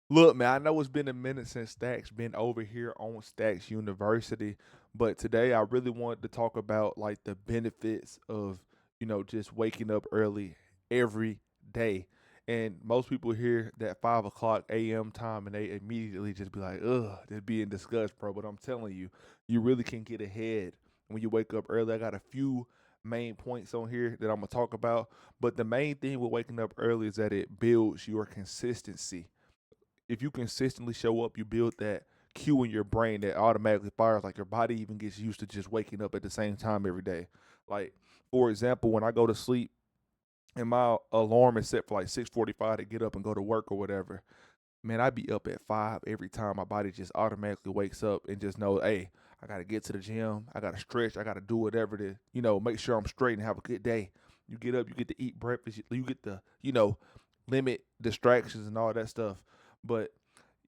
Look, man, I know it's been a minute since Stacks been over here on Stacks University, but today I really wanted to talk about like the benefits of, just waking up early every day. And most people hear that 5 o'clock AM time and they immediately just be like, ugh, they're being disgust, bro. But I'm telling you, you really can get ahead when you wake up early. I got a few main points on here that I'm gonna talk about. But the main thing with waking up early is that it builds your consistency. If you consistently show up, you build that cue in your brain that automatically fires. Like your body even gets used to just waking up at the same time every day. Like for example, when I go to sleep and my alarm is set for like 6:45 to get up and go to work or whatever, man, I be up at 5 every time. My body just automatically wakes up and just knows, hey, I gotta get to the gym, I gotta stretch, I gotta do whatever to, make sure I'm straight and have a good day. You get up, you get to eat breakfast, you get to, limit distractions and all that stuff. But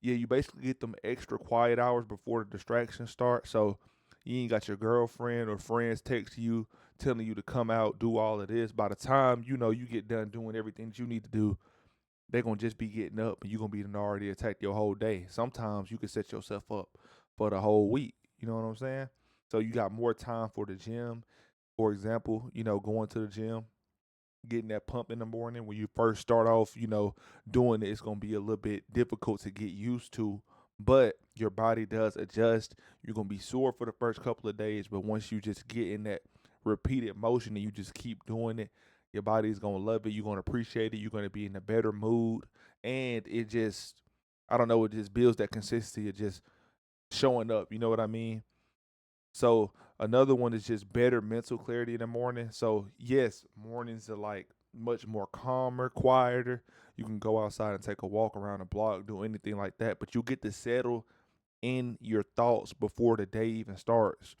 yeah, you basically get them extra quiet hours before the distractions start. So you ain't got your girlfriend or friends text you telling you to come out, do all of this. By the time you get done doing everything that you need to do, they're gonna just be getting up and you're gonna be done already attacked your whole day. Sometimes you can set yourself up for the whole week. You know what I'm saying? So you got more time for the gym. For example, going to the gym, getting that pump in the morning when you first start off, doing it, it's gonna be a little bit difficult to get used to. But your body does adjust. You're gonna be sore for the first couple of days, but once you just get in that repeated motion and you just keep doing it, your body's gonna love it. You're gonna appreciate it. You're gonna be in a better mood, and it just, I don't know, it just builds that consistency of just showing up. You know what I mean? So another one is just better mental clarity in the morning. So yes, mornings are like much more calmer, quieter. You can go outside and take a walk around the block, do anything like that, but you get to settle in your thoughts before the day even starts.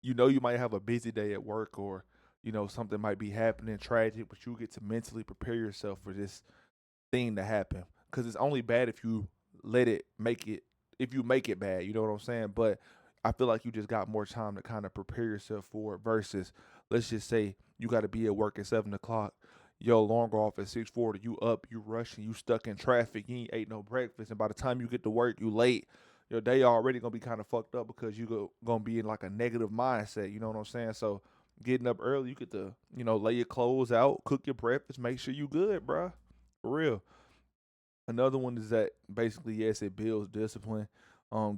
You might have a busy day at work or something might be happening tragic, but you get to mentally prepare yourself for this thing to happen, because it's only bad if you let it make it, if you make it bad, you know what I'm saying? But I feel like you just got more time to kind of prepare yourself for it versus, let's just say you got to be at work at 7 o'clock, your alarm go off at 6:40, you up, you rushing, you stuck in traffic, you ain't ate no breakfast, and by the time you get to work you late. Your day already gonna be kind of fucked up because gonna be in like a negative mindset, you know what I'm saying? So getting up early, you get to lay your clothes out, cook your breakfast, make sure you good, bruh, for real. Another one is that basically, yes, it builds discipline.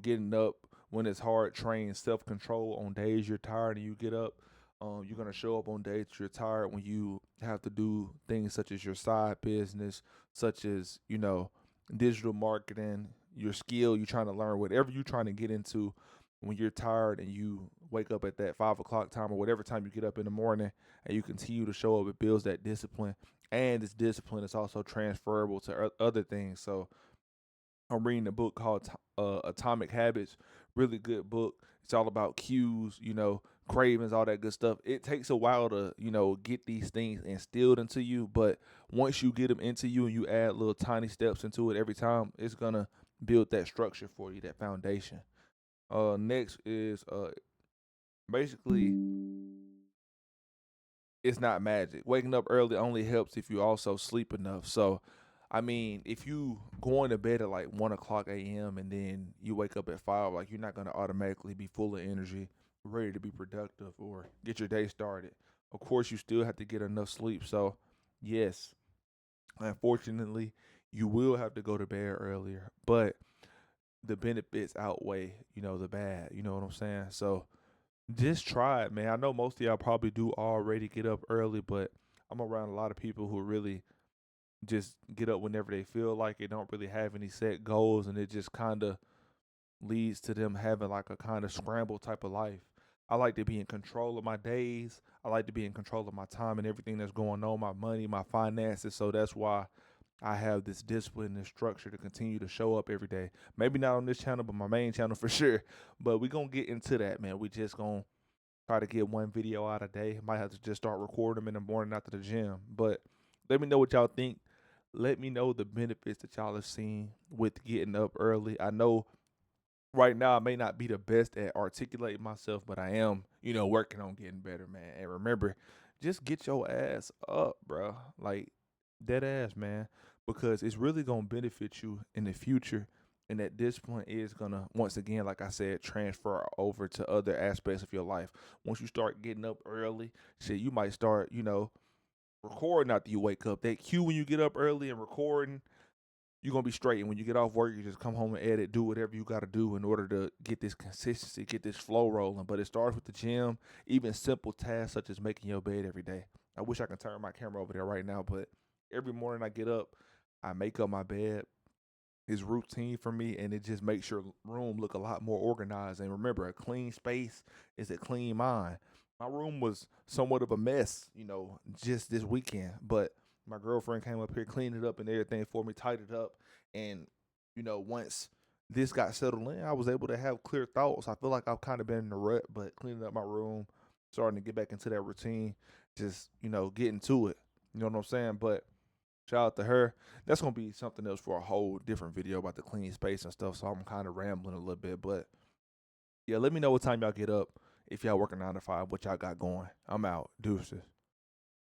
Getting up when it's hard trains self control on days you're tired and you get up. You're gonna show up on days you're tired when you have to do things such as your side business, such as digital marketing, your skill you're trying to learn, whatever you're trying to get into. When you're tired and you wake up at that 5 o'clock time or whatever time you get up in the morning, and you continue to show up, it builds that discipline, and this discipline is also transferable to other things. So I'm reading a book called Atomic Habits. Really good book. It's all about cues, cravings, all that good stuff. It takes a while to get these things instilled into you, but once you get them into you and you add little tiny steps into it every time, it's gonna build that structure for you, that foundation. Next is basically, it's not magic. Waking up early only helps if you also sleep enough. So, I mean, if you going to bed at like 1 o'clock a.m. and then you wake up at 5, like you're not gonna automatically be full of energy, ready to be productive or get your day started. Of course, you still have to get enough sleep. So, yes, unfortunately, you will have to go to bed earlier, but the benefits outweigh, the bad. You know what I'm saying? So, just try it, man. I know most of y'all probably do already get up early, but I'm around a lot of people who really just get up whenever they feel like it, don't really have any set goals, and it just kind of leads to them having like a kind of scramble type of life. I like to be in control of my days. I like to be in control of my time and everything that's going on, my money, my finances. So that's why I have this discipline and structure to continue to show up every day. Maybe not on this channel, but my main channel for sure. But we gonna get into that, man. We just gonna try to get one video out a day. Might have to just start recording them in the morning after the gym. But let me know what y'all think. Let me know the benefits that y'all have seen with getting up early. I know right now I may not be the best at articulating myself, but I am, working on getting better, man. And remember, just get your ass up, bro. Like dead ass, man. because it's really gonna benefit you in the future. And at this point is gonna, once again, like I said, transfer over to other aspects of your life. Once you start getting up early, shit, you might start, recording after you wake up. That cue when you get up early and recording, you're gonna be straight. And when you get off work, you just come home and edit, do whatever you gotta do in order to get this consistency, get this flow rolling. But it starts with the gym, even simple tasks such as making your bed every day. I wish I could turn my camera over there right now, but every morning I get up, I make up my bed. It's routine for me, and it just makes your room look a lot more organized. And remember, a clean space is a clean mind. My room was somewhat of a mess, just this weekend, but my girlfriend came up here, cleaned it up and everything for me, tidied it up. And, once this got settled in, I was able to have clear thoughts. I feel like I've kind of been in a rut, but cleaning up my room, starting to get back into that routine, just, getting to it. You know what I'm saying? But shout out to her. That's gonna be something else for a whole different video about the clean space and stuff. So I'm kind of rambling a little bit, but yeah, let me know what time y'all get up. If y'all working 9 to 5, what y'all got going. I'm out. Deuces.